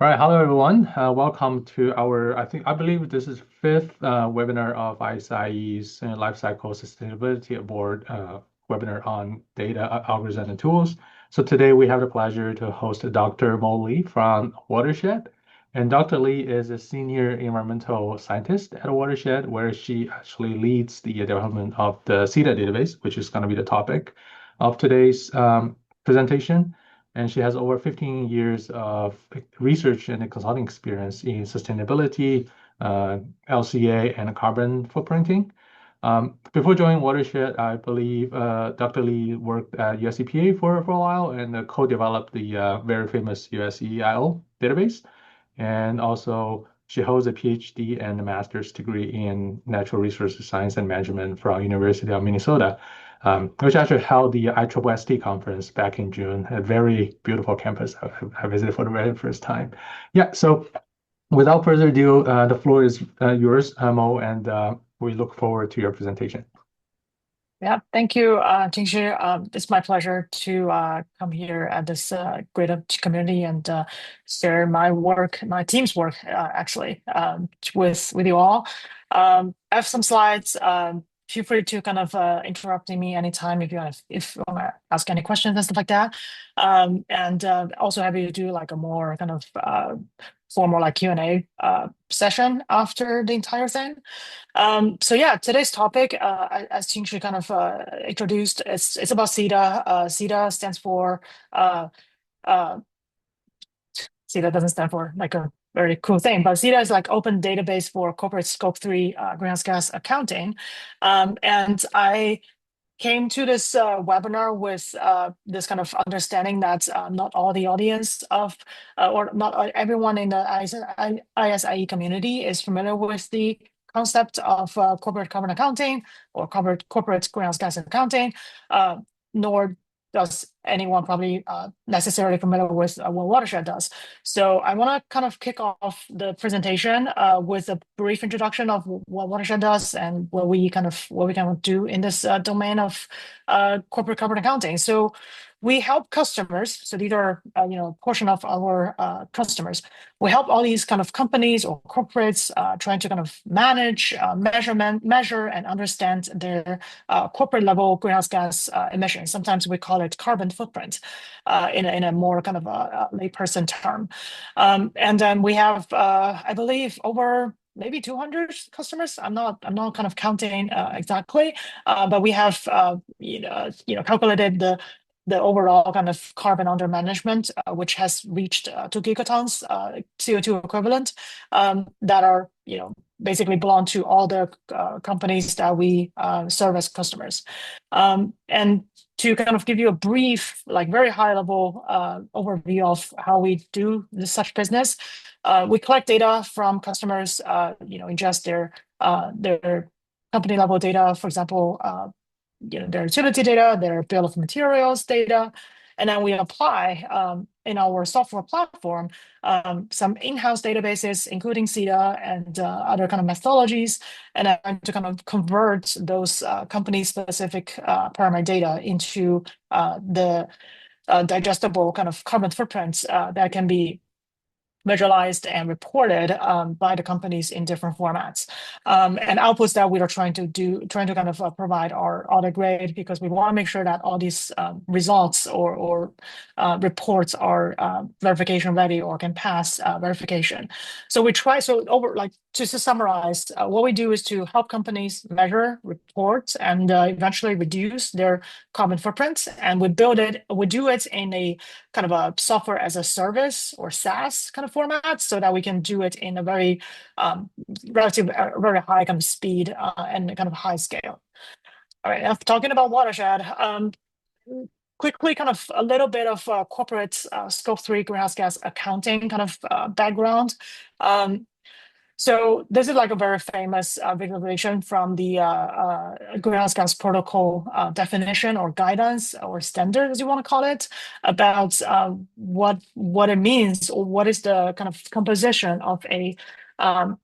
All right, hello everyone. Welcome to our, I believe this is fifth webinar of ISIE's Lifecycle Sustainability Award webinar on data, algorithms, and tools. So today we have the pleasure to host Dr. Mo Lee from Watershed. And Dr. Lee is a senior environmental scientist at Watershed, where she actually leads the development of the CEDA database, which is going to be the topic of today's presentation. And she has over 15 years of research and consulting experience in sustainability, LCA, and carbon footprinting. Before joining Watershed, I believe Dr. Lee worked at US EPA for a while and co-developed the very famous 𝑓𝐿 database. And also, she holds a PhD and a master's degree in natural resources science and management from University of Minnesota. Which actually held the ISST conference back in June, a very beautiful campus I visited for the very first time. Yeah, so without further ado, the floor is yours, Mo, and we look forward to your presentation. Yeah, thank you, Jingxi. It's my pleasure to come here at this great community and share my work, my team's work, actually, with you all. I have some slides. Feel free to kind of interrupt me anytime if you want to ask any questions and stuff like that. And also happy to do like a more kind of formal like Q&A session after the entire thing. So yeah, today's topic, as Jingxi kind of introduced, it's about CEDA. CEDA stands for CEDA doesn't stand for like a very cool thing, but CEDA is like open database for corporate scope 3 greenhouse gas accounting. And I came to this webinar with this kind of understanding that not all the audience of, or not everyone in the ISIE community is familiar with the concept of corporate carbon accounting or corporate greenhouse gas accounting, nor does anyone probably necessarily familiar with what Watershed does. So I want to kind of kick off the presentation with a brief introduction of what Watershed does and what we kind of do in this domain of corporate carbon accounting. So we help customers. So these are portion of our customers. We help all these kind of companies or corporates trying to kind of manage, measure, and understand their corporate level greenhouse gas emissions. Sometimes we call it carbon footprint in a more kind of a layperson term. And then we have, I believe, over maybe 200 customers. I'm not kind of counting exactly, but we have calculated the overall kind of carbon under management, which has reached 2 gigatons CO2 equivalent, that are basically belong to all the companies that we serve as customers. And to kind of give you a brief, like very high level overview of how we do such business, we collect data from customers, ingest their company level data, for example, their utility data, their bill of materials data, and then we apply in our software platform some in-house databases, including CEDA and other kind of methodologies, and then to kind of convert those company-specific parameter data into the digestible kind of carbon footprints that can be visualized and reported by the companies in different formats, and outputs that we are trying to kind of provide are audit grade, because we want to make sure that all these results or reports are verification ready or can pass verification. So we try, to summarize, what we do is to help companies measure, report, and eventually reduce their carbon footprints, and we do it in a kind of a software as a service or SaaS kind of format, so that we can do it in a very relative, very high kind of speed and kind of high scale. All right, now talking about Watershed, quickly kind of a little bit of corporate scope 3 greenhouse gas accounting kind of background. So this is like a very famous visualization from the greenhouse gas protocol definition or guidance or standard, as you want to call it, about what it means, or what is the kind of composition of a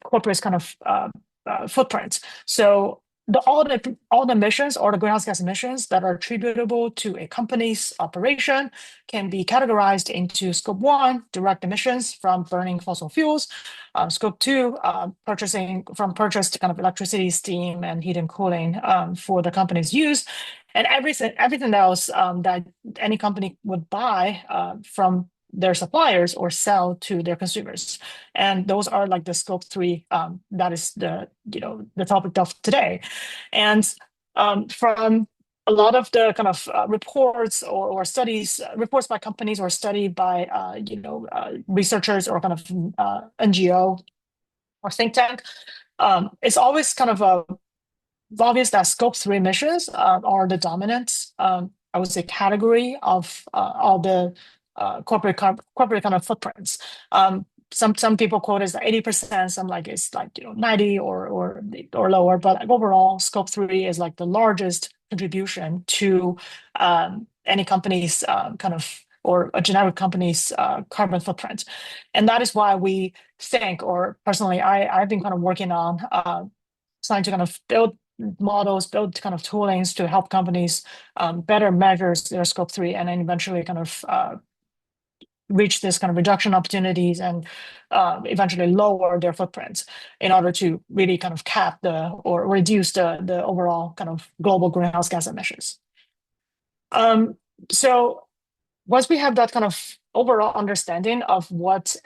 corporate kind of footprint. So all the emissions or the greenhouse gas emissions that are attributable to a company's operation can be categorized into scope 1, direct emissions from burning fossil fuels, scope 2, purchased kind of electricity, steam, and heat and cooling for the company's use, and everything else that any company would buy from their suppliers or sell to their consumers. And those are like the scope 3, that is the topic of today. And from a lot of the kind of reports or studies, reports by companies or study by researchers or kind of NGO or think tank, it's always kind of obvious that scope 3 emissions are the dominant, I would say, category of all the corporate kind of footprints. Some people quote as 80%, some like it's like 90 or lower, but overall scope 3 is like the largest contribution to any company's kind of, or a generic company's carbon footprint. And that is why we think, or personally I've been kind of working on trying to kind of build models, build kind of toolings to help companies better measure their scope 3 and then eventually kind of reach this kind of reduction opportunities and eventually lower their footprints in order to really kind of cap or reduce the overall kind of global greenhouse gas emissions. So once we have that kind of overall understanding of what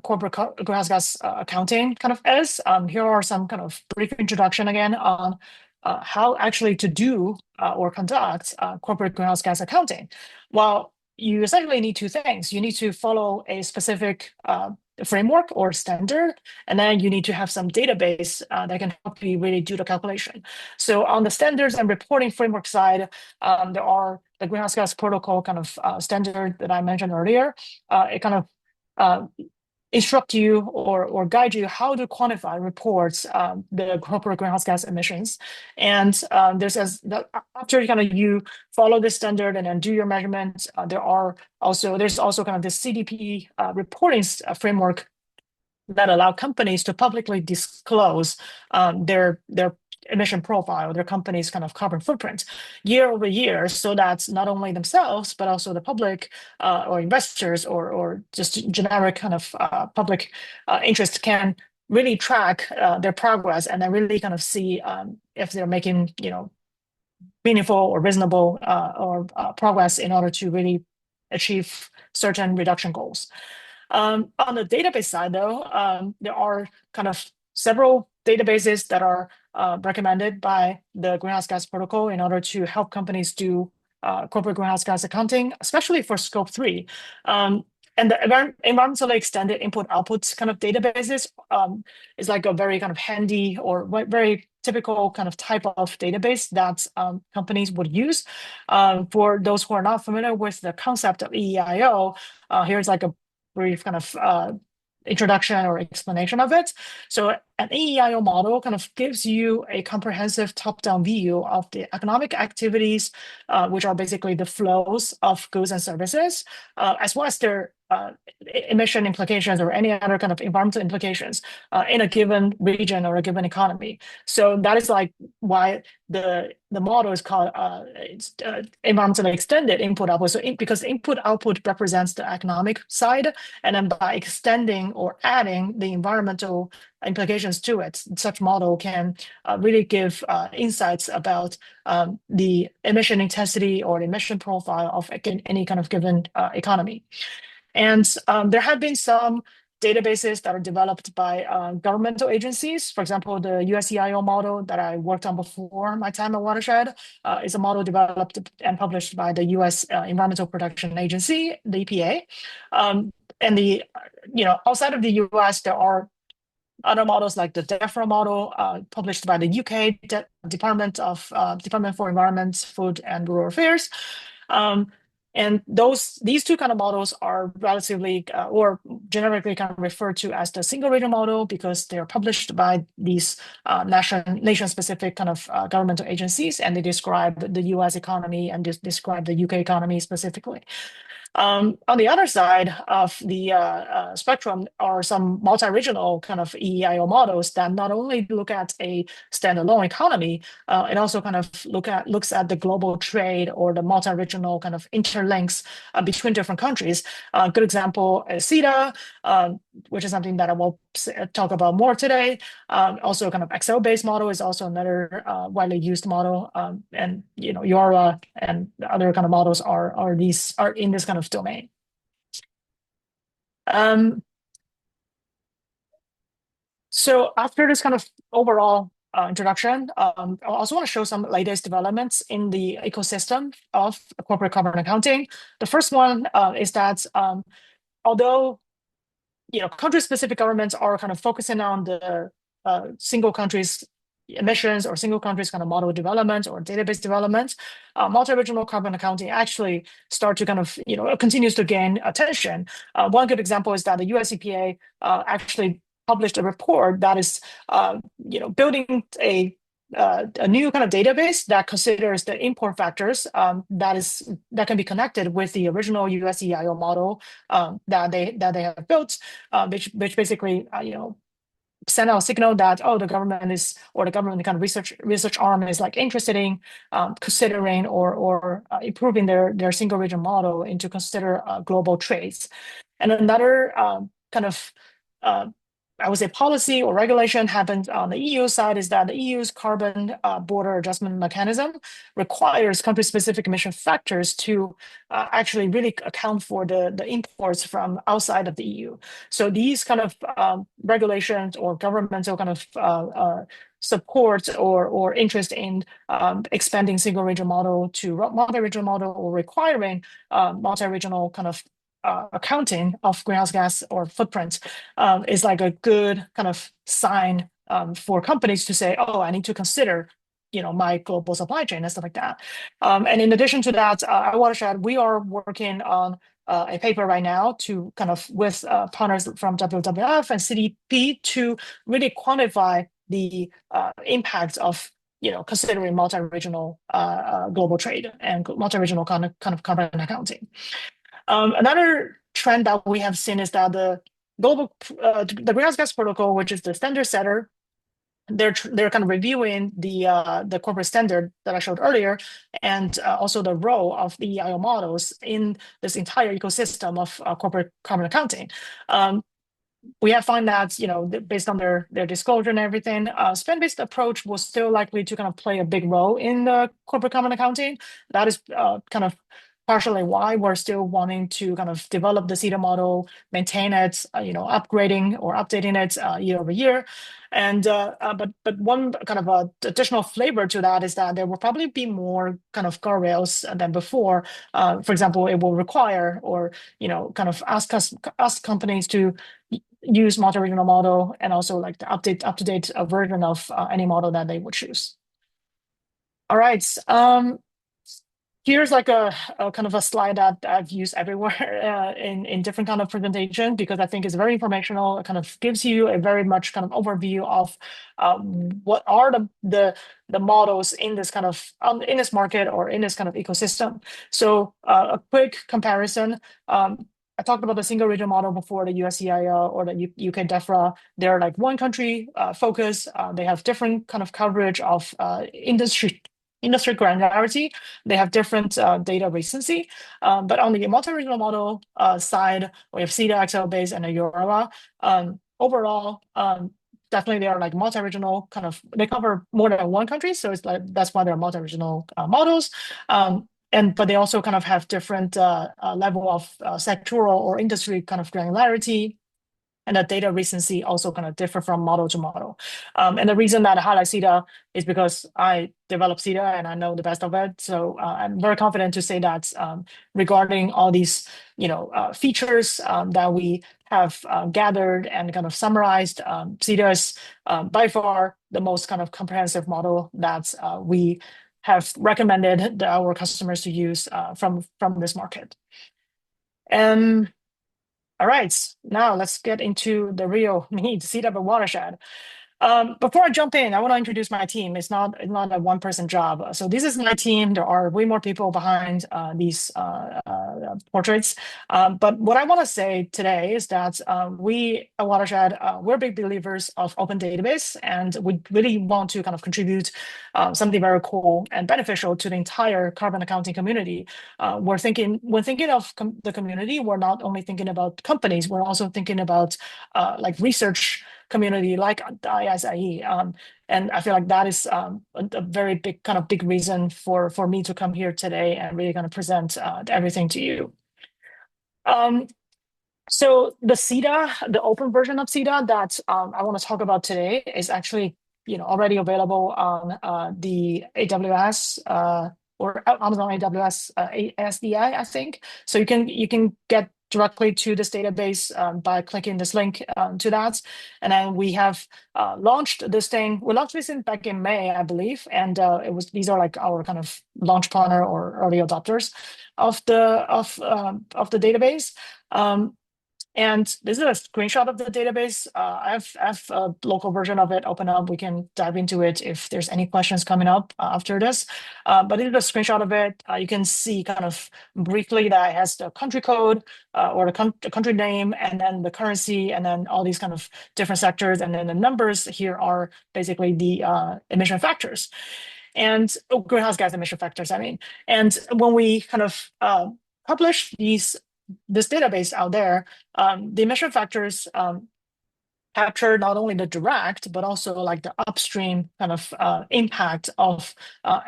corporate greenhouse gas accounting kind of is, here are some kind of brief introduction again on how actually to do or conduct corporate greenhouse gas accounting. Well, you essentially need two things. You need to follow a specific framework or standard, and then you need to have some database that can help you really do the calculation. So on the standards and reporting framework side, there are the greenhouse gas protocol kind of standard that I mentioned earlier. It kind of instruct you or guide you how to quantify reports the corporate greenhouse gas emissions. And after you follow this standard and then do your measurements, there's also kind of this CDP reporting framework that allow companies to publicly disclose their emission profile, their company's kind of carbon footprint year over year, so that not only themselves, but also the public or investors or just generic kind of public interest can really track their progress and then really kind of see if they're making, meaningful or reasonable or progress in order to really achieve certain reduction goals. On the database side, though, there are kind of several databases that are recommended by the Greenhouse Gas Protocol in order to help companies do corporate greenhouse gas accounting, especially for scope 3. And the environmentally extended input-output kind of databases is like a very kind of handy or very typical kind of type of database that companies would use. For those who are not familiar with the concept of EEIO, here's like a brief kind of introduction or explanation of it. So an EEIO model kind of gives you a comprehensive top-down view of the economic activities, which are basically the flows of goods and services, as well as their emission implications or any other kind of environmental implications in a given region or a given economy. So that is like why the model is called environmentally extended input-output. So because input-output represents the economic side, and then by extending or adding the environmental implications to it, such model can really give insights about the emission intensity or the emission profile of any kind of given economy. And there have been some databases that are developed by governmental agencies. For example, the USEIO model that I worked on before my time at Watershed is a model developed and published by the US Environmental Protection Agency, the EPA. And outside of the US, there are other models like the DEFRA model published by the UK Department for Environment, Food and Rural Affairs. And these two kind of models are relatively or generically kind of referred to as the single region model because they are published by these nation-specific kind of governmental agencies, and they describe the US economy and describe the UK economy specifically. On the other side of the spectrum are some multi-regional kind of EEIO models that not only look at a standalone economy, it also kind of looks at the global trade or the multi-regional kind of interlinks between different countries. Good example is CEDA, which is something that I will talk about more today. Also, kind of Excel-based model is also another widely used model, and 𝘴𝘱𝑜𝑟𝑎 and other kind of models are in this kind of domain. So after this kind of overall introduction, I also want to show some latest developments in the ecosystem of corporate carbon accounting. The first one is that although country-specific governments are kind of focusing on the single country's emissions or single country's kind of model development or database development, multi-regional carbon accounting actually start to kind of continues to gain attention. One good example is that the US EPA actually published a report that is building a new kind of database that considers the import factors that can be connected with the original US EIO model that they have built, which basically send out a signal that the government is, or the government kind of research arm is like interested in considering or improving their single region model into consider global trades. And another kind of I would say policy or regulation happened on the EU side is that the EU's carbon border adjustment mechanism requires country-specific emission factors to actually really account for the imports from outside of the EU. So these kind of regulations or governmental kind of support or interest in expanding single region model to multi-regional model or requiring multi-regional kind of accounting of greenhouse gas or footprint is like a good kind of sign for companies to say, I need to consider my global supply chain and stuff like that. And in addition to that, at Watershed, we are working on a paper right now to kind of with partners from WWF and CDP to really quantify the impact of considering multi-regional global trade and multi-regional kind of carbon accounting. Another trend that we have seen is that the greenhouse gas protocol, which is the standard setter, they're kind of reviewing the corporate standard that I showed earlier, and also the role of the EIO models in this entire ecosystem of corporate carbon accounting. We have found that based on their disclosure and everything, spend-based approach was still likely to kind of play a big role in the corporate carbon accounting. That is kind of partially why we're still wanting to kind of develop the CEDA model, maintain it, upgrading or updating it year over year. And but one kind of additional flavor to that is that there will probably be more kind of guardrails than before. For example, it will require or kind of ask companies to use multi-regional model and also like the up-to-date version of any model that they would choose. All right. Here's like a kind of a slide that I've used everywhere in different kind of presentation because I think it's very informational. It kind of gives you a very much kind of overview of what are the models in this kind of in this market or in this kind of ecosystem. So a quick comparison. I talked about the single region model before, the USCIO or the UK DEFRA. They're like one country focus. They have different kind of coverage of industry granularity. They have different data recency. But on the multi-regional model side, we have CEDA, Excel-based, and 𝘴𝘱𝑜𝑟𝑎. Overall, definitely they are like multi-regional kind of, they cover more than one country. So it's like, that's why they're multi-regional models. But they also kind of have different level of sectoral or industry kind of granularity. And the data recency also kind of differ from model to model. And the reason that I highlight CEDA is because I developed CEDA and I know the best of it. So I'm very confident to say that regarding all these features that we have gathered and kind of summarized, CEDA is by far the most kind of comprehensive model that we have recommended our customers to use from this market. All right, now let's get into the real meat, CEDA by Watershed. Before I jump in, I want to introduce my team. It's not a one-person job. So this is my team. There are way more people behind these portraits. But what I want to say today is that we at Watershed, we're big believers of open database, and we really want to kind of contribute something very cool and beneficial to the entire carbon accounting community. When thinking of the community, we're not only thinking about companies, we're also thinking about like research community like the ISIE. And I feel like that is a very big reason for me to come here today and really kind of present everything to you. So the CEDA, the open version of CEDA that I want to talk about today is actually already available on the AWS or Amazon AWS ASDI, I think. So you can get directly to this database by clicking this link to that. And then we have launched this thing. We launched this back in May, I believe. And these are like our kind of launch partner or early adopters of the database. And this is a screenshot of the database. I have a local version of it open up. We can dive into it if there's any questions coming up after this. But this is a screenshot of it. You can see kind of briefly that it has the country code or the country name, and then the currency, and then all these kind of different sectors. And then the numbers here are basically the emission factors and greenhouse gas emission factors, I mean. And when we kind of publish this database out there, the emission factors capture not only the direct, but also like the upstream kind of impact of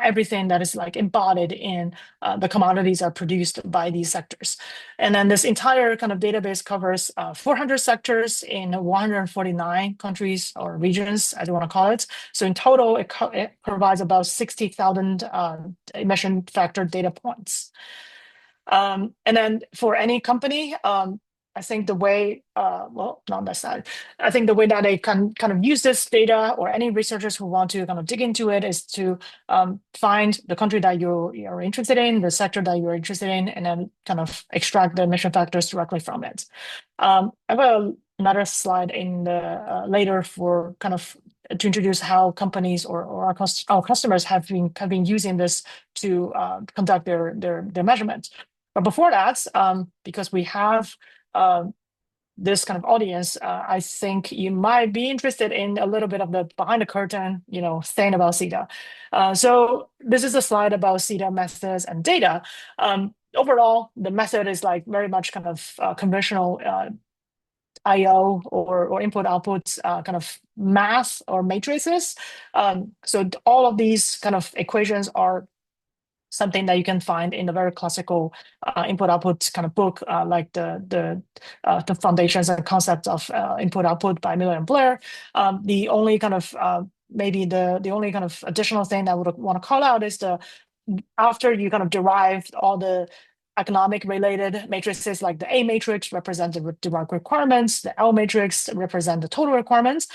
everything that is like embodied in the commodities that are produced by these sectors. And then this entire kind of database covers 400 sectors in 149 countries or regions, as you want to call it. So in total, it provides about 60,000 emission factor data points. And then for any company, I think the way, well, not that side. I think the way that they can kind of use this data, or any researchers who want to kind of dig into it, is to find the country that you're interested in, the sector that you're interested in, and then kind of extract the emission factors directly from it. I have another slide in the later for kind of to introduce how companies or our customers have been using this to conduct their measurements. But before that, because we have this kind of audience, I think you might be interested in a little bit of the behind the curtain, thing about CEDA. So this is a slide about CEDA methods and data. Overall, the method is like very much kind of conventional IO or input-output kind of math or matrices. So all of these kind of equations are something that you can find in the very classical input-output kind of book, like the foundations and concepts of input-output by Miller and Blair. The only kind of maybe the only kind of additional thing that I would want to call out is after you kind of derived all the economic related matrices, like the A matrix represent the direct requirements, the L matrix represent the total requirements.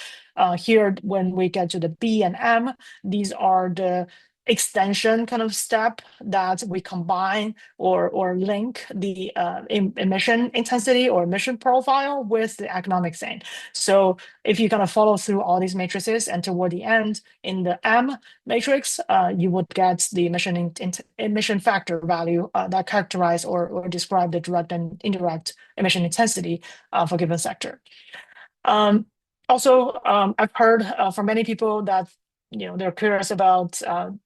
Here, when we get to the B and M, these are the extension kind of step that we combine or link the emission intensity or emission profile with the economic thing. So if you kind of follow through all these matrices, and toward the end in the M matrix, you would get the emission factor value that characterize or describe the direct and indirect emission intensity for a given sector. Also, I've heard from many people that they're curious about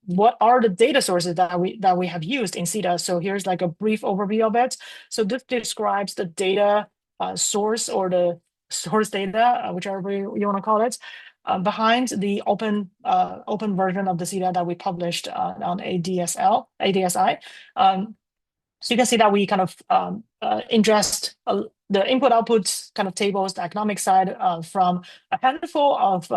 what are the data sources that we have used in CEDA. So here's like a brief overview of it. So this describes the data source, or the source data, whichever you want to call it, behind the open version of the CEDA that we published on ADSI. So you can see that we kind of ingest the input-output kind of tables, the economic side, from a handful of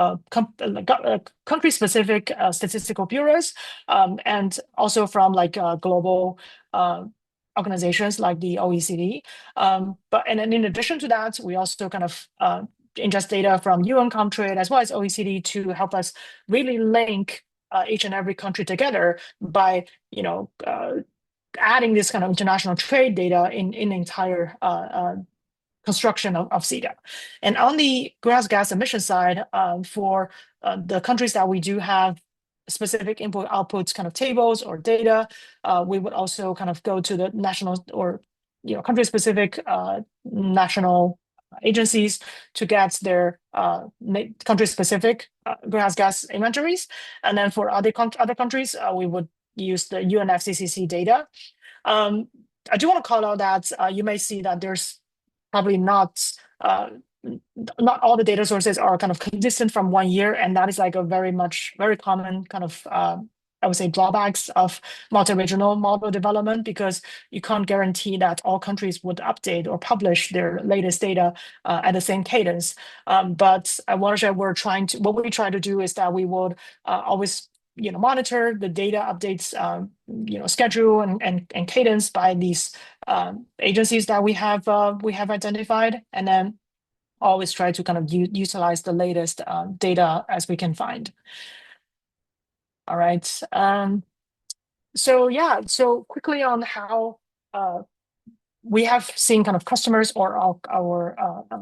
country-specific statistical bureaus, and also from like global organizations like the OECD. And then in addition to that, we also kind of ingest data from UN Comtrade as well as OECD to help us really link each and every country together by adding this kind of international trade data in the entire construction of CEDA. And on the greenhouse gas emission side, for the countries that we do have specific input outputs kind of tables or data, we would also kind of go to the national or country-specific national agencies to get their country-specific greenhouse gas inventories. And then for other countries, we would use the UNFCCC data. I do want to call out that you may see that there's probably not all the data sources are kind of consistent from 1 year, and that is like a very common kind of I would say drawbacks of multi-regional model development, because you can't guarantee that all countries would update or publish their latest data at the same cadence. But at Watershed, what we try to do is that we would always monitor the data updates, schedule and cadence by these agencies that we have identified, and then always try to kind of utilize the latest data as we can find. All right. So quickly on how we have seen kind of customers or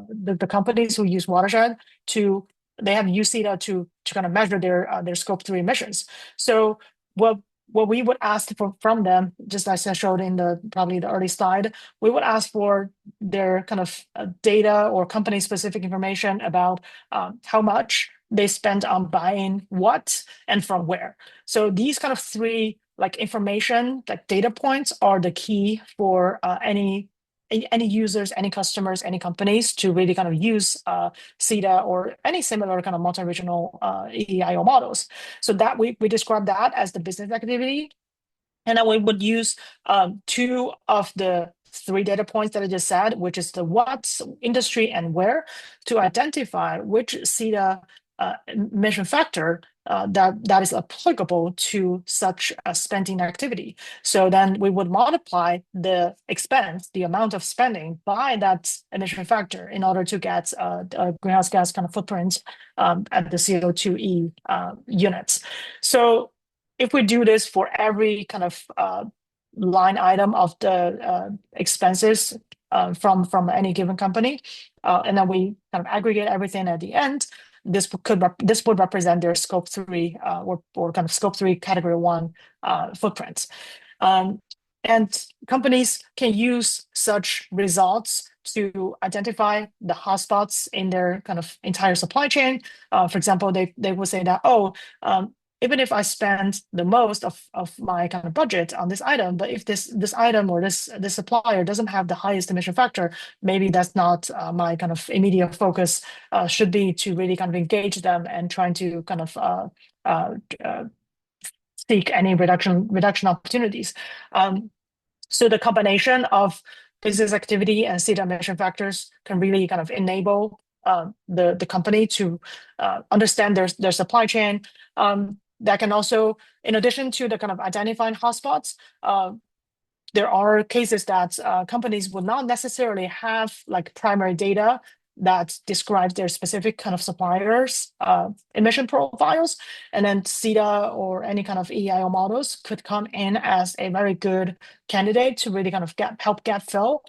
the companies who use Watershed they have used CEDA to kind of measure their Scope 3 emissions. So what we would ask from them, just as I showed in probably the early slide, we would ask for their kind of data or company-specific information about how much they spend on buying what and from where. So these kind of three information, data points, are the key for any users, any customers, any companies to really kind of use CEDA or any similar kind of multi-regional EEIO models. So that we describe that as the business activity. And then we would use two of the three data points that I just said, which is the what, industry, and where, to identify which CEDA emission factor that is applicable to such a spending activity. So then we would multiply the expense, the amount of spending, by that emission factor in order to get a greenhouse gas kind of footprint at the CO2e units. So if we do this for every kind of line item of the expenses from any given company, and then we kind of aggregate everything at the end, this would represent their Scope 3 or kind of Scope 3 Category 1 footprints. And companies can use such results to identify the hotspots in their kind of entire supply chain. For example, they will say that, even if I spend the most of my kind of budget on this item, but if this item or this supplier doesn't have the highest emission factor, maybe that's not my kind of immediate focus. Should be to really kind of engage them and trying to kind of seek any reduction opportunities. So the combination of business activity and CEDA emission factors can really kind of enable the company to understand their supply chain. That can also, in addition to the kind of identifying hotspots, there are cases that companies would not necessarily have primary data that describes their specific kind of suppliers' emission profiles, and then CEDA or any kind of EEIO models could come in as a very good candidate to really kind of help gap fill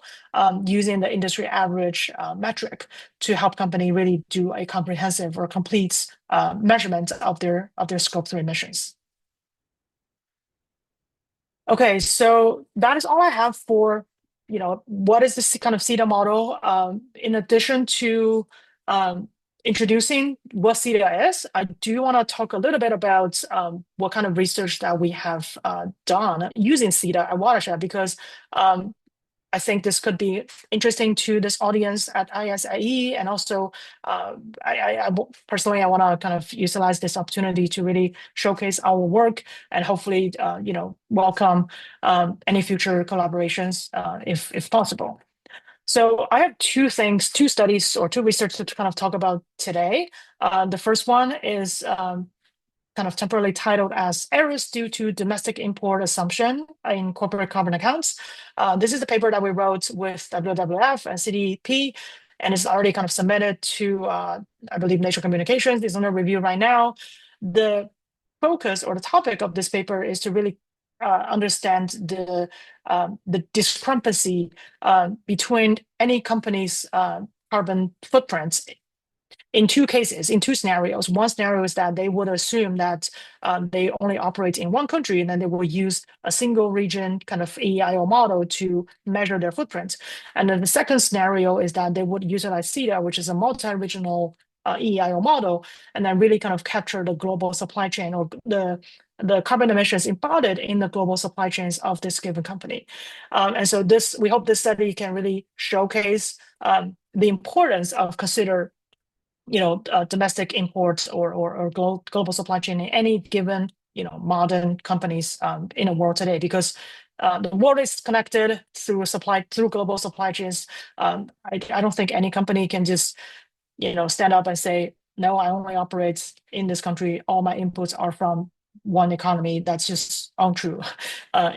using the industry average metric to help company really do a comprehensive or complete measurement of their Scope 3 emissions. Okay, so that is all I have for what is this kind of CEDA model. In addition to introducing what CEDA is, I do want to talk a little bit about what kind of research that we have done using CEDA at Watershed, because I think this could be interesting to this audience at ISIE, and also I personally want to kind of utilize this opportunity to really showcase our work and hopefully welcome any future collaborations if possible. So I have two studies or two research to kind of talk about today. The first one is kind of temporarily titled as Errors Due to Domestic Import Assumption in Corporate Carbon Accounts. This is the paper that we wrote with WWF and CDP, and it's already kind of submitted to, I believe, Nature Communications. It's under review right now. The focus or the topic of this paper is to really understand the discrepancy between any company's carbon footprints in two cases, in two scenarios. One scenario is that they would assume that they only operate in one country, and then they will use a single region kind of EIO model to measure their footprint. And then the second scenario is that they would utilize CEDA, which is a multi-regional EIO model, and then really kind of capture the global supply chain or the carbon emissions embodied in the global supply chains of this given company. And so we hope this study can really showcase the importance of consider domestic imports or global supply chain in any given modern companies in the world today, because the world is connected through global supply chains. I don't think any company can just stand up and say, no, I only operate in this country, all my inputs are from one economy. That's just untrue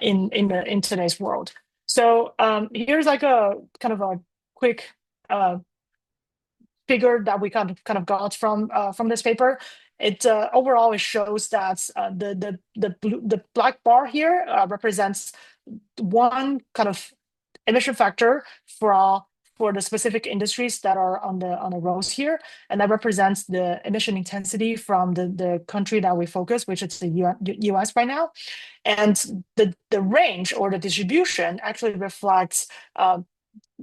in today's world. So here's like a kind of a quick figure that we kind of got from this paper. It overall it shows that the black bar here represents one kind of emission factor for the specific industries that are on the rows here, and that represents the emission intensity from the country that we focus, which is the US right now. And the range or the distribution actually reflects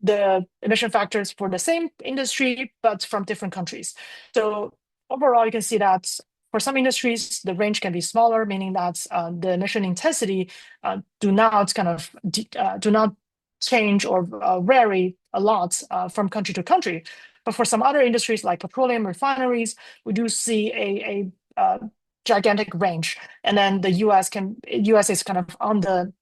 the emission factors for the same industry, but from different countries. So overall, you can see that for some industries, the range can be smaller, meaning that the emission intensity do not change or vary a lot from country to country. But for some other industries like petroleum refineries, we do see a gigantic range. And then the US is kind of on the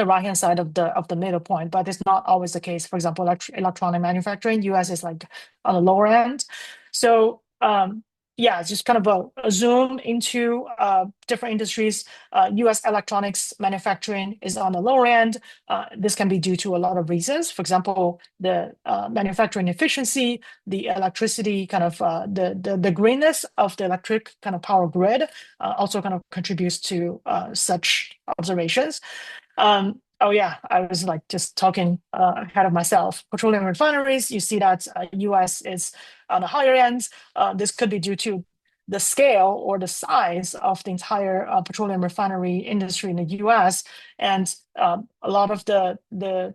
right-hand side of the middle point, but it's not always the case. For example, electronic manufacturing, US is like on the lower end. So yeah, it's just kind of a zoom into different industries. US electronics manufacturing is on the lower end. This can be due to a lot of reasons. For example, the manufacturing efficiency, the electricity kind of the greenness of the electric kind of power grid also kind of contributes to such observations. Oh yeah, I was like just talking ahead of myself. Petroleum refineries, you see that US is on the higher end. This could be due to the scale or the size of the entire petroleum refinery industry in the US. And a lot of there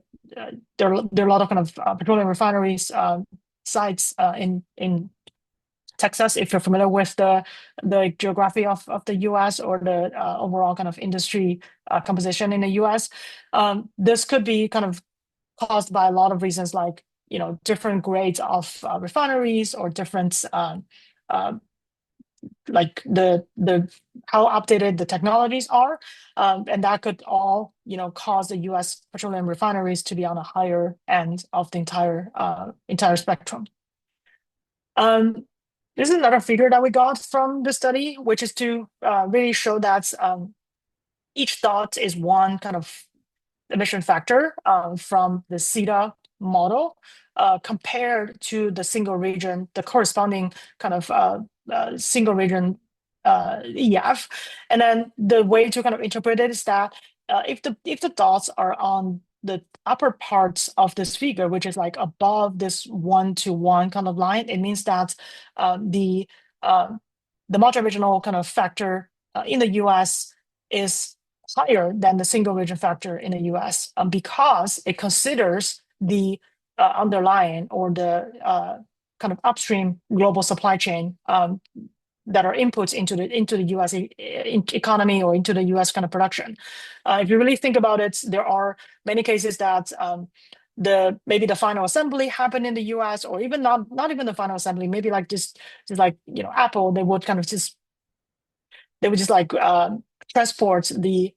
are a lot of kind of petroleum refineries sites in Texas, if you're familiar with the geography of the US or the overall kind of industry composition in the US. This could be kind of caused by a lot of reasons, like different grades of refineries or different like the how updated the technologies are, and that could all cause the US petroleum refineries to be on a higher end of the entire spectrum. This is another figure that we got from the study, which is to really show that each dot is one kind of emission factor from the CEDA model compared to the single region, the corresponding kind of single region EF. And then the way to kind of interpret it is that if the dots are on the upper parts of this figure, which is like above this 1-to-1 kind of line, it means that the multi-regional kind of factor in the US is higher than the single region factor in the US because it considers the underlying or the kind of upstream global supply chain that are inputs into the US economy or into the US kind of production. If you really think about it, there are many cases that maybe the final assembly happened in the US, or even not even the final assembly, maybe like just like Apple, they would just like transport the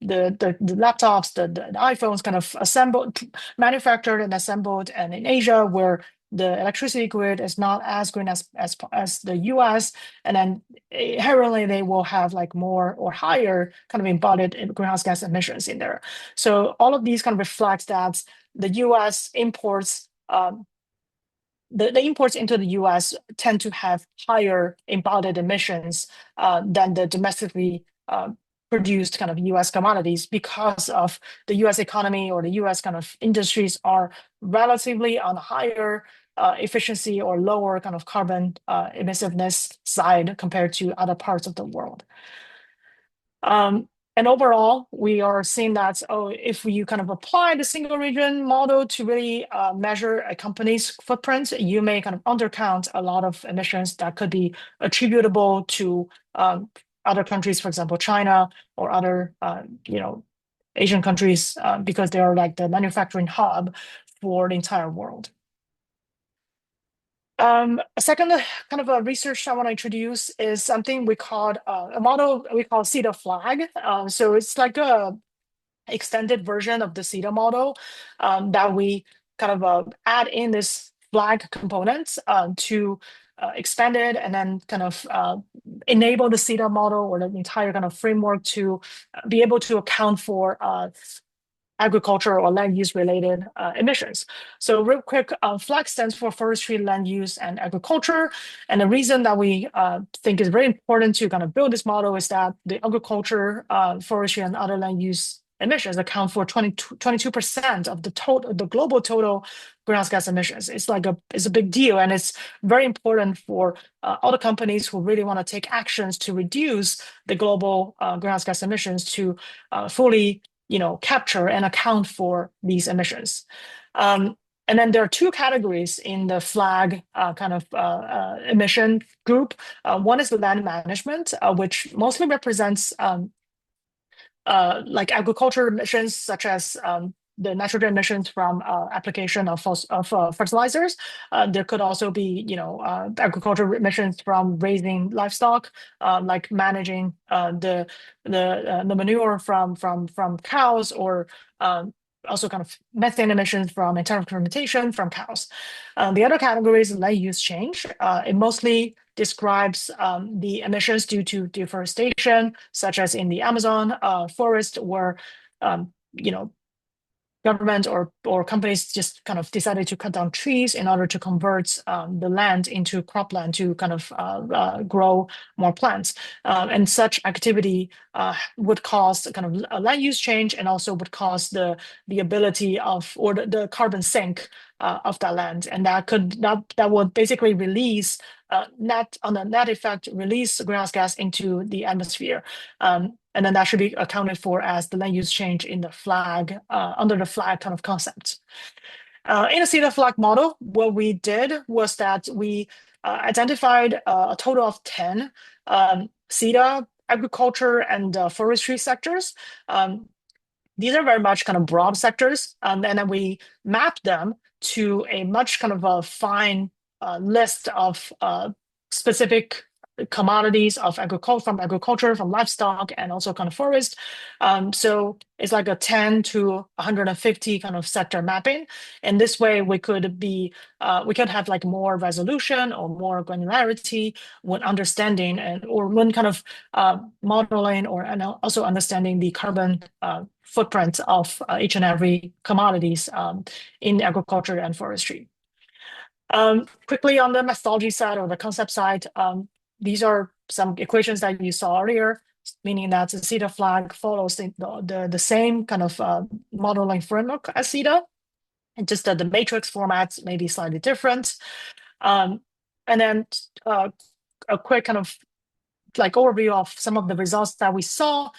laptops, the iPhones kind of assembled, manufactured and assembled, and in Asia where the electricity grid is not as green as the US, and then inherently they will have like more or higher kind of embodied greenhouse gas emissions in there. So all of these kind of reflects that the US imports, the imports into the US tend to have higher embodied emissions than the domestically produced kind of US commodities, because of the US economy or the US kind of industries are relatively on higher efficiency or lower kind of carbon emissiveness side compared to other parts of the world. And overall, we are seeing that, if you kind of apply the single region model to really measure a company's footprint, you may kind of undercount a lot of emissions that could be attributable to other countries, for example, China or other Asian countries, because they are like the manufacturing hub for the entire world. A second kind of a research I want to introduce is something we called a model we call CEDA flag. So it's like a extended version of the CEDA model that we kind of add in this flag component to expand it and then kind of enable the CEDA model or the entire kind of framework to be able to account for agriculture or land use related emissions. So real quick, FLAG stands for forestry, land use, and agriculture. And the reason that we think is very important to kind of build this model is that the agriculture, forestry, and other land use emissions account for 22% of the global total greenhouse gas emissions. It's a big deal, and it's very important for all the companies who really want to take actions to reduce the global greenhouse gas emissions to fully capture and account for these emissions. And then there are two categories in the flag kind of emission group. One is the land management, which mostly represents like agriculture emissions, such as the nitrogen emissions from application of fertilizers. There could also be, agricultural emissions from raising livestock, like managing the manure from cows, or also kind of methane emissions from internal fermentation from cows. The other category is land use change. It mostly describes the emissions due to deforestation, such as in the Amazon forest, where government or companies just kind of decided to cut down trees in order to convert the land into cropland to kind of grow more plants. And such activity would cause kind of a land use change, and also would cause the ability of, or the carbon sink of that land. And that would basically release on the net effect, release greenhouse gas into the atmosphere. And then that should be accounted for as the land use change in the flag, under the flag kind of concept. In a CEDA flag model, what we did was that we identified a total of 10 CEDA, agriculture, and forestry sectors. These are very much kind of broad sectors, and then we mapped them to a much kind of a fine list of specific commodities of agriculture, from livestock, and also kind of forest. So it's like a 10 to 150 kind of sector mapping. And this way we could have like more resolution or more granularity when understanding or when kind of modeling and also understanding the carbon footprint of each and every commodities in agriculture and forestry. Quickly on the methodology side or the concept side, these are some equations that you saw earlier, meaning that the CEDA flag follows the same kind of modeling framework as CEDA, and just that the matrix formats may be slightly different. And then a quick kind of like overview of some of the results that we saw.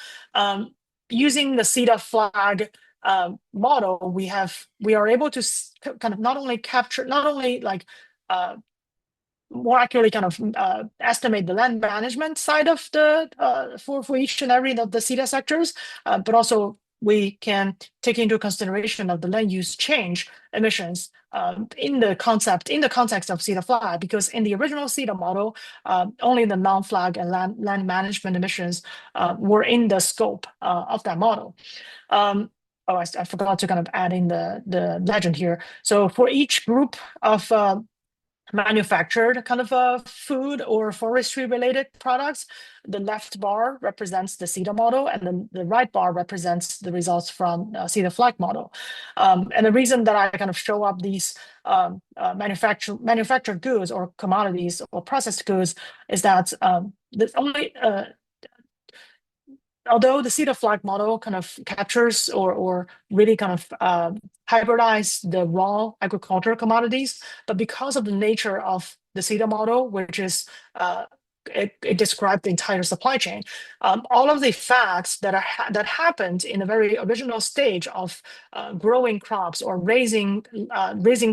Using the CEDA flag model, we are able to kind of not only like more accurately kind of estimate the land management side of the for each and every of the CEDA sectors, but also we can take into consideration of the land use change emissions in the context of CEDA flag, because in the original CEDA model, only the non-flag and land management emissions were in the scope of that model. I forgot to kind of add in the legend here. So for each group of manufactured kind of food or forestry related products, the left bar represents the CEDA model, and then the right bar represents the results from CEDA flag model. And the reason that I kind of show up these manufactured goods or commodities or processed goods is that there's only although the CEDA flag model kind of captures or really kind of hybridize the raw agricultural commodities, but because of the nature of the CEDA model, which is it described the entire supply chain. All of the facts that happened in the very original stage of growing crops or raising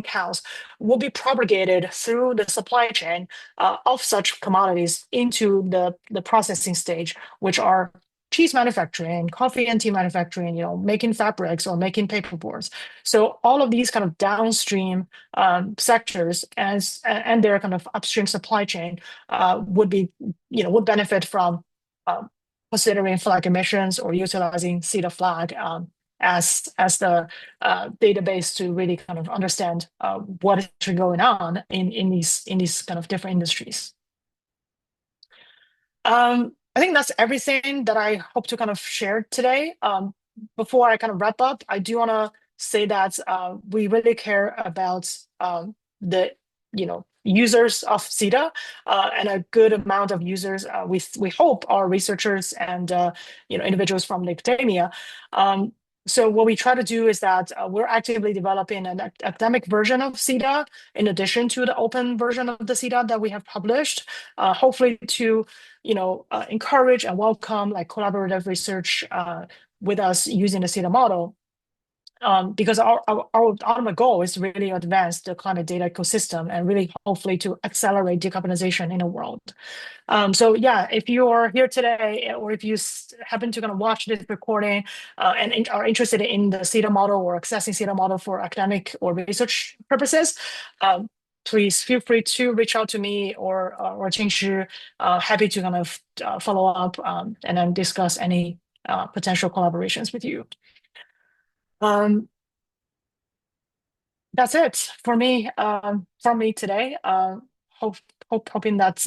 cows will be propagated through the supply chain of such commodities into the processing stage, which are cheese manufacturing, coffee and tea manufacturing, making fabrics or making paperboards. So all of these kind of downstream sectors and their kind of upstream supply chain would benefit from considering flag emissions or utilizing CEDA flag as the database to really kind of understand what is actually going on in these kind of different industries. I think that's everything that I hope to kind of share today. Before I kind of wrap up, I do want to say that we really care about the users of CEDA, and a good amount of users we hope are researchers and individuals from the academia. So what we try to do is that we're actively developing an academic version of CEDA in addition to the open version of the CEDA that we have published, hopefully to encourage and welcome like collaborative research with us using the CEDA model. Because our ultimate goal is to really advance the climate data ecosystem and really hopefully to accelerate decarbonization in the world. So yeah, if you are here today or if you happen to kind of watch this recording and are interested in the CEDA model or accessing CEDA model for academic or research purposes, please feel free to reach out to me or 𝐿𝐴𝐿𝐴𝐿. Happy to kind of follow up and then discuss any potential collaborations with you. That's it for me from me today. Hoping that's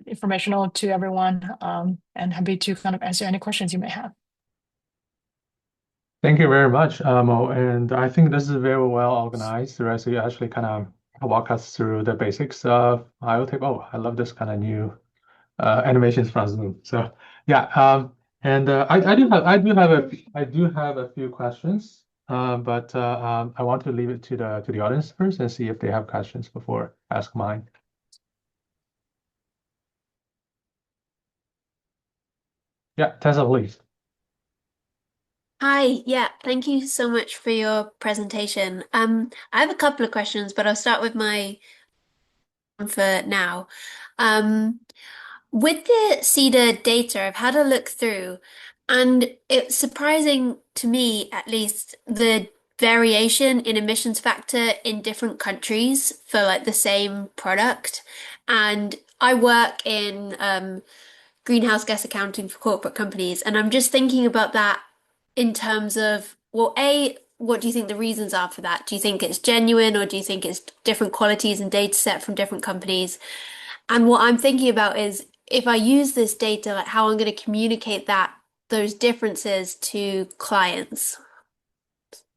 informational to everyone, and happy to kind of answer any questions you may have. Thank you very much, Mo. And I think this is very well organized. Right? So you actually kind of walk us through the basics of IoT. Oh, I love this kind of new animations from Zoom. So yeah, and I do have a few questions, but I want to leave it to the audience first and see if they have questions before I ask mine. Yeah, Tessa, please. Hi, yeah, thank you so much for your presentation. I have a couple of questions, but I'll start with my for now. With the CEDA data, I've had a look through, and it's surprising to me, at least, the variation in emissions factor in different countries for like the same product. And I work in greenhouse gas accounting for corporate companies, and I'm just thinking about that in terms of, well, A, what do you think the reasons are for that? Do you think it's genuine, or do you think it's different qualities and data set from different companies? And what I'm thinking about is if I use this data, like how I'm going to communicate those differences to clients.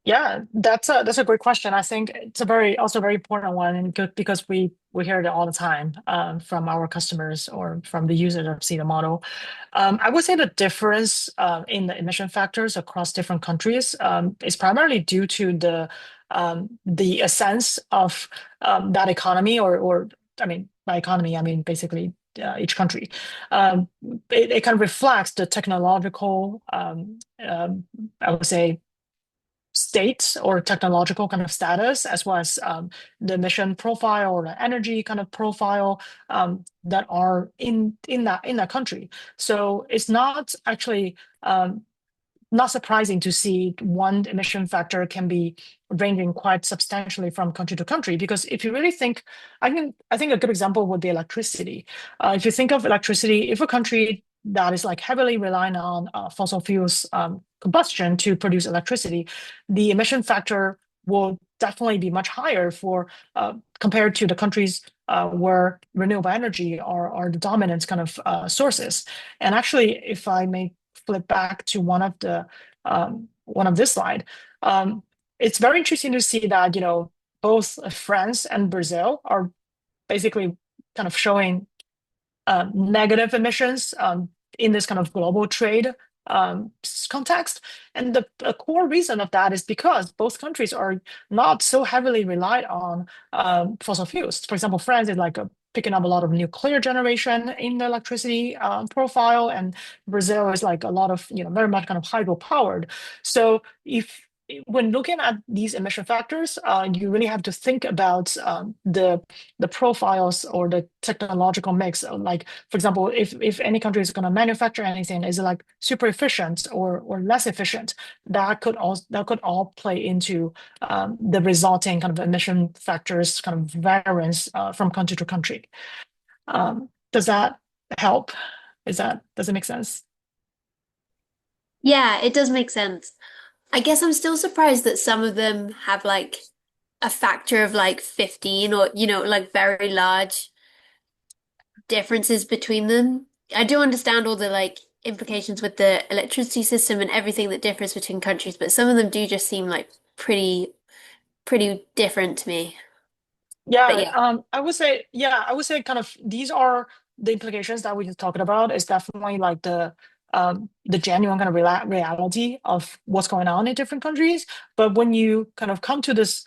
Yeah, that's a great question. I think it's also very important one, and good because we hear it all the time from our customers or from the users of CEDA model. I would say the difference in the emission factors across different countries is primarily due to the essence of that economy, or I mean, by economy, I mean basically each country. It kind of reflects the technological, I would say, state or technological kind of status, as well as the emission profile or the energy kind of profile that are in that country. So it's not actually not surprising to see one emission factor can be ranging quite substantially from country to country, because if you really think, I think a good example would be electricity. If you think of electricity, if a country that is like heavily relying on fossil fuels combustion to produce electricity, the emission factor will definitely be much higher for compared to the countries where renewable energy are the dominant kind of sources. And actually, if I may flip back to one of this slide, it's very interesting to see that both France and Brazil are basically kind of showing negative emissions in this kind of global trade context. And the core reason of that is because both countries are not so heavily relied on fossil fuels. For example, France is like picking up a lot of nuclear generation in the electricity profile, and Brazil is like a lot of, very much kind of hydro-powered. So when looking at these emission factors, you really have to think about the profiles or the technological mix. Like, for example, if any country is going to manufacture anything, is it like super efficient or less efficient? That could all play into the resulting kind of emission factors kind of variance from country to country. Does that help? Does it make sense? Yeah, it does make sense. I guess I'm still surprised that some of them have like a factor of like 15 or, like very large differences between them. I do understand all the like implications with the electricity system and everything that differs between countries, but some of them do just seem like pretty different to me. But yeah. I would say kind of these are the implications that we just talked about. Is definitely like the genuine kind of reality of what's going on in different countries. But when you kind of come to this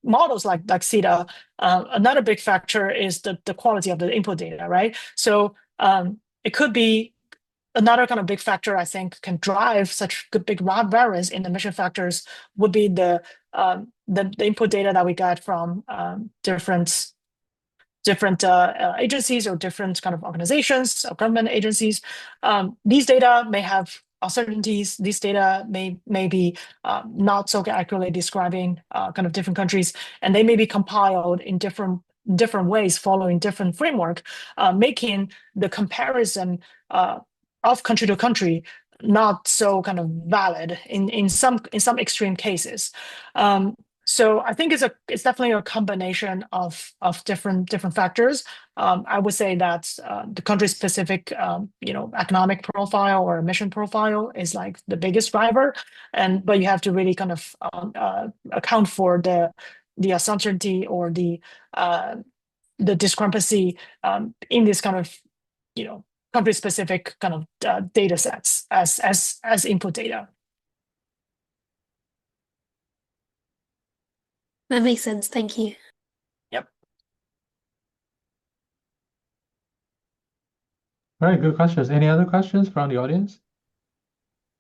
models like CEDA, another big factor is the quality of the input data, right? So it could be another kind of big factor I think can drive such good big variance in emission factors would be the input data that we get from different agencies or different kind of organizations or government agencies. These data may have uncertainties. These data may be not so accurately describing kind of different countries, and they may be compiled in different ways following different framework, making the comparison of country to country not so kind of valid in some extreme cases. So I think it's definitely a combination of different factors. I would say that the country specific economic profile or emission profile is like the biggest driver, but you have to really kind of account for the uncertainty or the discrepancy in this kind of country specific kind of data sets as input data. That makes sense. Thank you. Yep. Very good questions. Any other questions from the audience?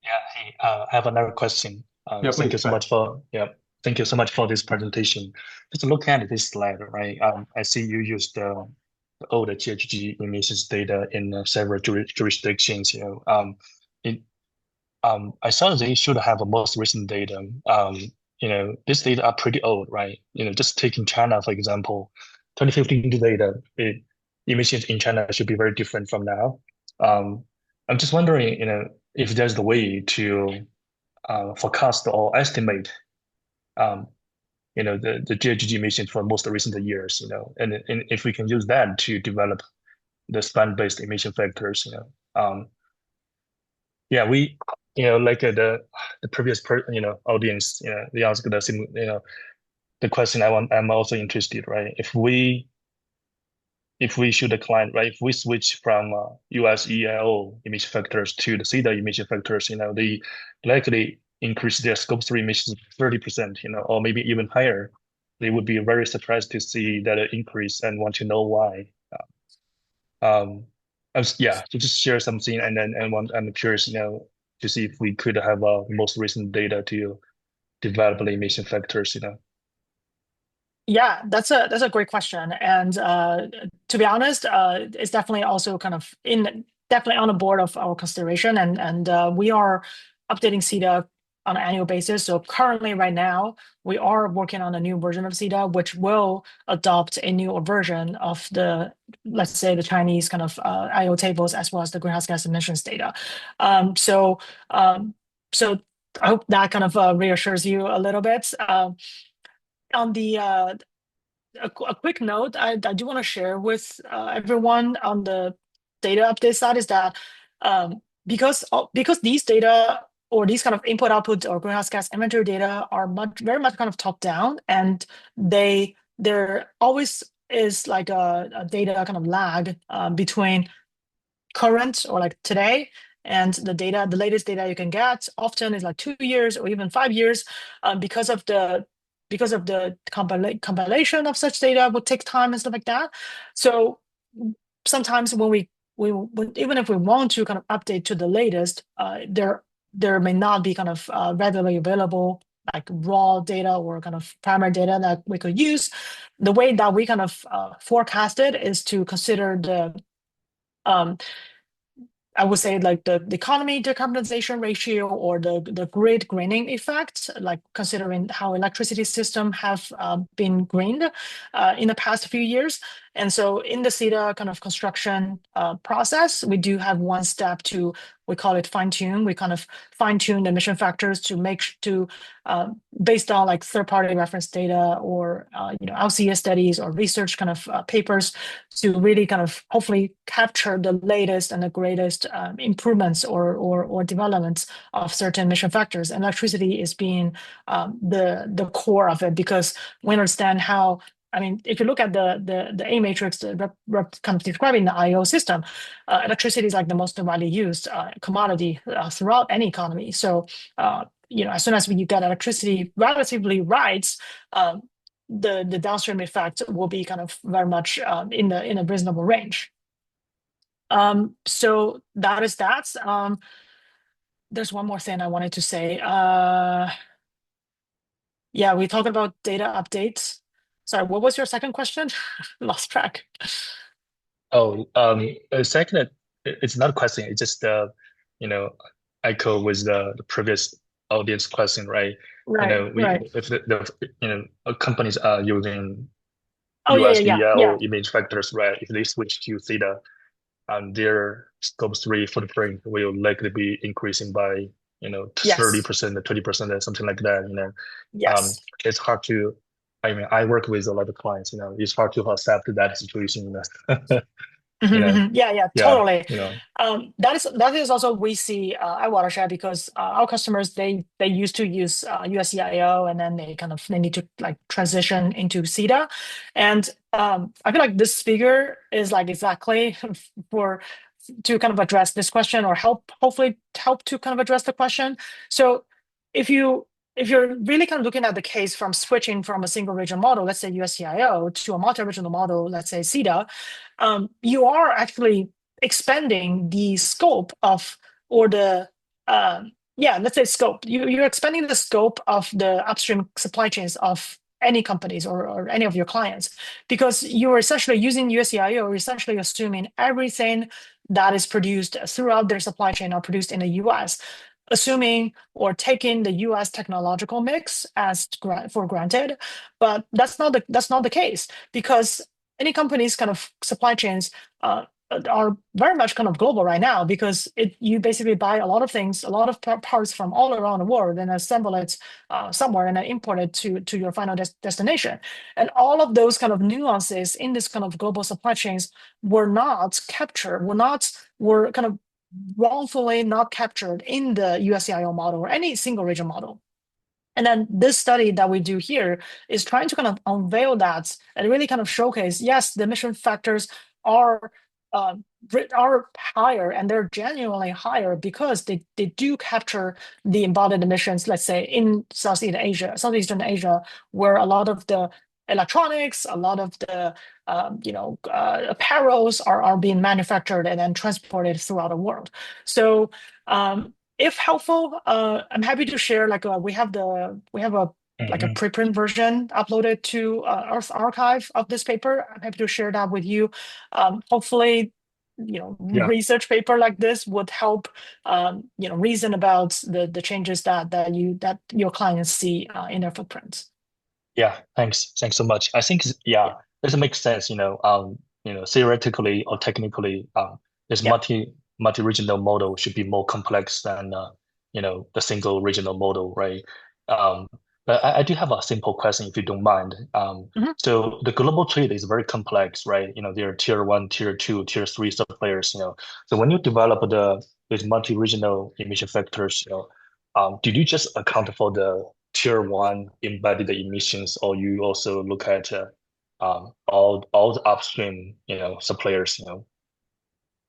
Yeah, hey, I have another question. Yeah, thank you please, so go much thank you so much for this presentation. Just looking at this slide, right? I see you used all the GHG emissions data in several jurisdictions. I saw they should have a most recent data. This data are pretty old, right? Just taking China, for example, 2015 data, emissions in China should be very different from now. I'm just wondering, if there's the way to forecast or estimate, the GHG emissions for most recent years, and if we can use that to develop the span-based emission factors, yeah, we, like the previous audience, they asked the same, the question I'm also interested, right? If we should decline, right? If we switch from US EIO emission factors to the CEDA emission factors, they likely increase their scope 3 emissions 30%, or maybe even higher. They would be very surprised to see that increase and want to know why. To just share something, and I'm curious, to see if we could have most recent data to develop the emission factors, Yeah, that's a great question, and to be honest, it's definitely also kind of definitely on the board of our consideration, and we are updating CEDA on an annual basis. So currently, right now, we are working on a new version of CEDA, which will adopt a new version of let's say, the Chinese kind of IO tables as well as the greenhouse gas emissions data. So I hope that kind of reassures you a little bit. On the a quick note I do want to share with everyone on the data update side is that because these data or these kind of input output or greenhouse gas inventory data are very much kind of top down, and there always is like a data kind of lag between current or like today, and the latest data you can get often is like 2 years or even 5 years, because of the compilation of such data would take time and stuff like that. So sometimes when even if we want to kind of update to the latest, there may not be kind of readily available like raw data or kind of primary data that we could use. The way that we kind of forecast it is to consider the I would say like the economy decarbonization ratio or the grid greening effect, like considering how electricity system have been greened in the past few years. And so in the CEDA kind of construction process, we do have one step to, we call it fine tune. We kind of fine tune the emission factors to based on like third-party reference data or LCA studies or research kind of papers, to really kind of hopefully capture the latest and the greatest improvements or developments of certain emission factors. And electricity is being the core of it, because we understand how. I mean, if you look at the A matrix, kind of describing the IO system, electricity is like the most widely used commodity throughout any economy. So, as soon as you get electricity relatively right, the downstream effect will be kind of very much in a reasonable range. So that is that. There's one more thing I wanted to say. Yeah, we talked about data updates. Sorry, what was your second question? Lost track. Oh, second, it's not a question. It's just echo with the previous audience question, right? Right, right. If the companies are using Oh, yeah. USDL image factors, right? If they switch to CEDA, and their scope 3 footprint will likely be increasing by 30%, 20%, or something like that. Yes. It's hard to. I mean, I work with a lot of clients. It's hard to accept that situation. Yeah, totally. Yeah, that is also we see at Watershed, because our customers they used to use USCIO, and then they need to like transition into CEDA, and I feel like this figure is like exactly to kind of address this question, or hopefully help to kind of address the question. So if you're really kind of looking at the case from switching from a single region model, let's say USCIO, to a multi-regional model, let's say CEDA, you are actually expanding the scope of, or the, let's say scope. You're expanding the scope of the upstream supply chains of any companies or any of your clients, because you're essentially using USCIO, you're essentially assuming everything that is produced throughout their supply chain are produced in the US, assuming or taking the U.S. technological mix as for granted, but that's not the case, because any company's kind of supply chains are very much kind of global right now, because you basically buy a lot of things, a lot of parts from all around the world, and assemble it somewhere and then import it to your final destination. And all of those kind of nuances in this kind of global supply chains were not captured, were kind of wrongfully not captured in the USCIO model or any single region model. And then this study that we do here is trying to kind of unveil that and really kind of showcase, yes, the emission factors are higher, and they're genuinely higher because they do capture the embodied emissions, let's say in Southeastern Asia, where a lot of the electronics, a lot of the apparels are being manufactured and then transported throughout the world. So if helpful, I'm happy to share, like we have a like a preprint version uploaded to Earth Archive of this paper. I'm happy to share that with you. Hopefully, research paper like this would help reason about the changes that your clients see in their footprints. Yeah, thanks so much. I think this makes sense. Theoretically or technically, this multi-regional model should be more complex than the single regional model, right? But I do have a simple question, if you don't mind. So the global trade is very complex, right? There are tier 1, tier 2, tier 3 suppliers. So when you develop these multi-regional emission factors, did you just account for the tier 1 embedded emissions, or you also look at all the upstream suppliers?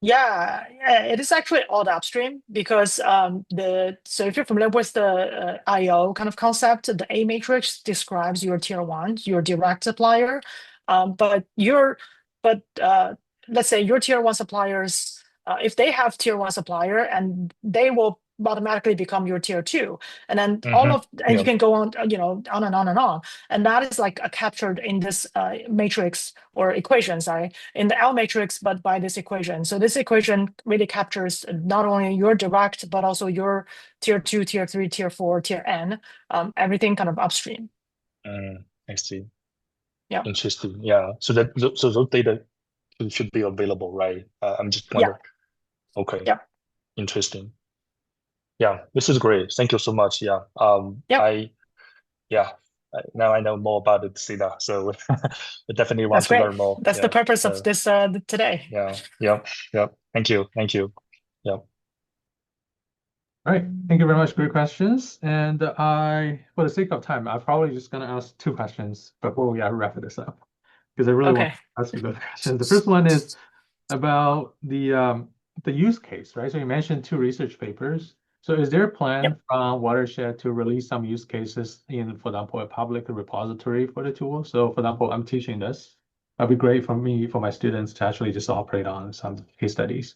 Yeah, it is actually all the upstream because so if you're familiar with the IO kind of concept, the A matrix describes your tier one, your direct supplier. But let's say your tier one suppliers, if they have tier one supplier, and they will automatically become your tier two, and then Yeah. you can go on, on and on and on, and that is like captured in this matrix or equation, sorry, in the L matrix, but by this equation. So this equation really captures not only your direct, but also your tier two, tier three, tier four, tier N, everything kind of upstream. I see. Yeah. Interesting. Yeah. So those data should be available, right? I'm just Yeah. wondering. Okay. Yeah. Interesting. Yeah, this is great. Thank you so much. Yeah. Yep. Now I know more about the CEDA, so I definitely want That's to great. learn more. That's the purpose of this today. Yeah. Thank you. Yeah. All right, thank you very much. Great questions. And for the sake of time, I'm probably just going to ask two questions before we wrap this up, because I really want to ask you those questions. The first one is about the use case, right? So you mentioned two research papers. So is there a plan from Watershed to release some use cases in, for example, a public repository for the tool? So for example, I'm teaching this. That'd be great for my students to actually just operate on some case studies.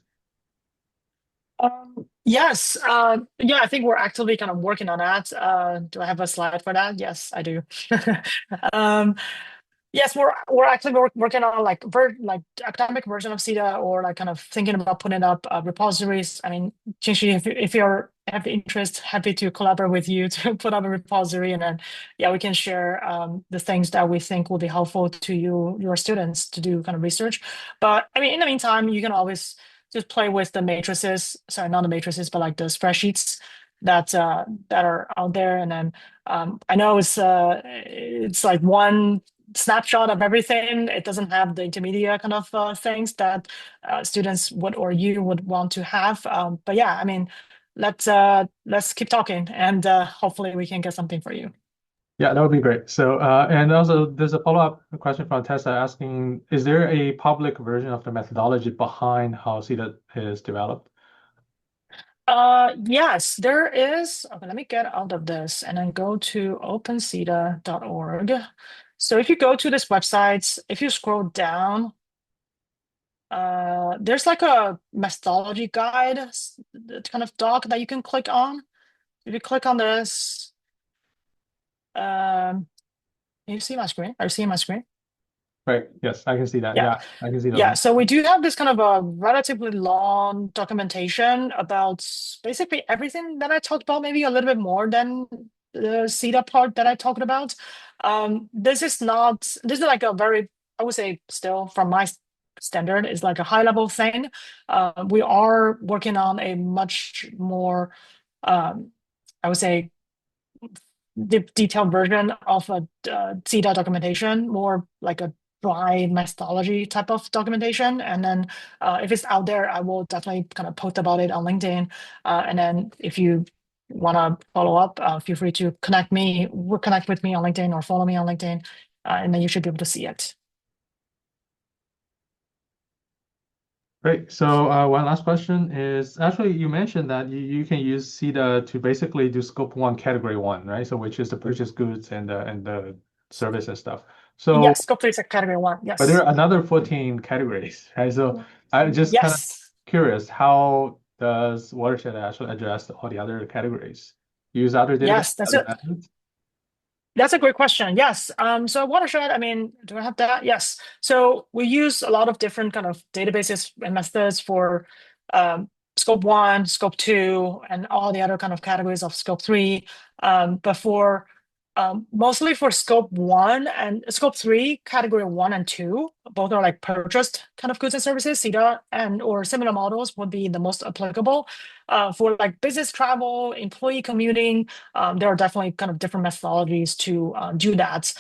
Yes. I think we're actively kind of working on that. Do I have a slide for that? Yes, I do. Yes, we're actually working on like academic version of CEDA, or like kind of thinking about putting up repositories. I mean, Qingxi, if you're have interest, happy to collaborate with you to put up a repository, and then we can share the things that we think will be helpful to your students to do kind of research. But I mean, in the meantime, you can always just play with the matrices. Sorry, not the matrices, but like the spreadsheets that are out there. And then I know it's like one snapshot of everything. It doesn't have the intermediate kind of things that students would or you would want to have. But yeah, I mean, let's keep talking, and hopefully we can get something for you. Yeah, that would be great. So, and also there's a follow-up question from Tessa asking, is there a public version of the methodology behind how CEDA is developed? Yes, there is. Okay, let me get out of this and then go to openceda.org. So if you go to this website, if you scroll down, there's like a methodology guide kind of doc that you can click on. If you click on this, can you see my screen? Are you seeing my screen? Right. Yes, I can see that. Yeah, I can see yeah. those. So we do have this kind of a relatively long documentation about basically everything that I talked about, maybe a little bit more than the CEDA part that I talked about. This is like a very, I would say, still from my standard, is like a high level thing. We are working on a much more, I would say, detailed version of a CEDA documentation, more like a dry methodology type of documentation. And then if it's out there, I will definitely kind of post about it on LinkedIn. And then if you want to follow up, feel free to connect with me on LinkedIn or follow me on LinkedIn, and then you should be able to see it. Great. So one last question is, actually, you mentioned that you can use CEDA to basically do scope 1, category 1, right? So which is the purchase goods and the service and stuff. So yes, scope 3 is category 1. Yes. But there are another 14 categories, right? So I'm just kind of curious, how does Watershed actually address all the other categories? Use other data methods? That's a great question. Yes. So Watershed, I mean, do I have that? Yes. So we use a lot of different kind of databases and methods for scope 1, scope 2, and all the other kind of categories of scope 3. But for mostly for scope 1 and scope 3, category 1 and 2, both are like purchased kind of goods and services. CEDA and or similar models would be the most applicable. For like business travel, employee commuting, there are definitely kind of different methodologies to do that.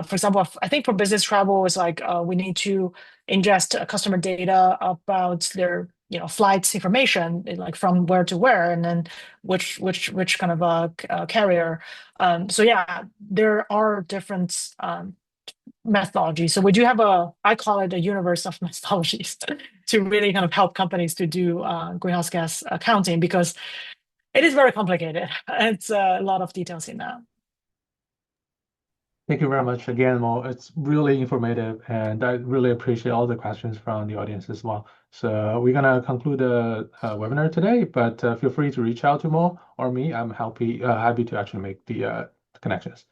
For example, I think for business travel, it's like we need to ingest customer data about their flights information, like from where to where, and then which kind of carrier. So yeah, there are different methodology. So we do have I call it a universe of methodologies to really kind of help companies to do greenhouse gas accounting, because it is very complicated. It's a lot of details in that. Thank you very much again, Mo. It's really informative, and I really appreciate all the questions from the audience as well. So we're gonna conclude the webinar today, but feel free to reach out to Mo or me. I'm happy to actually make the connections.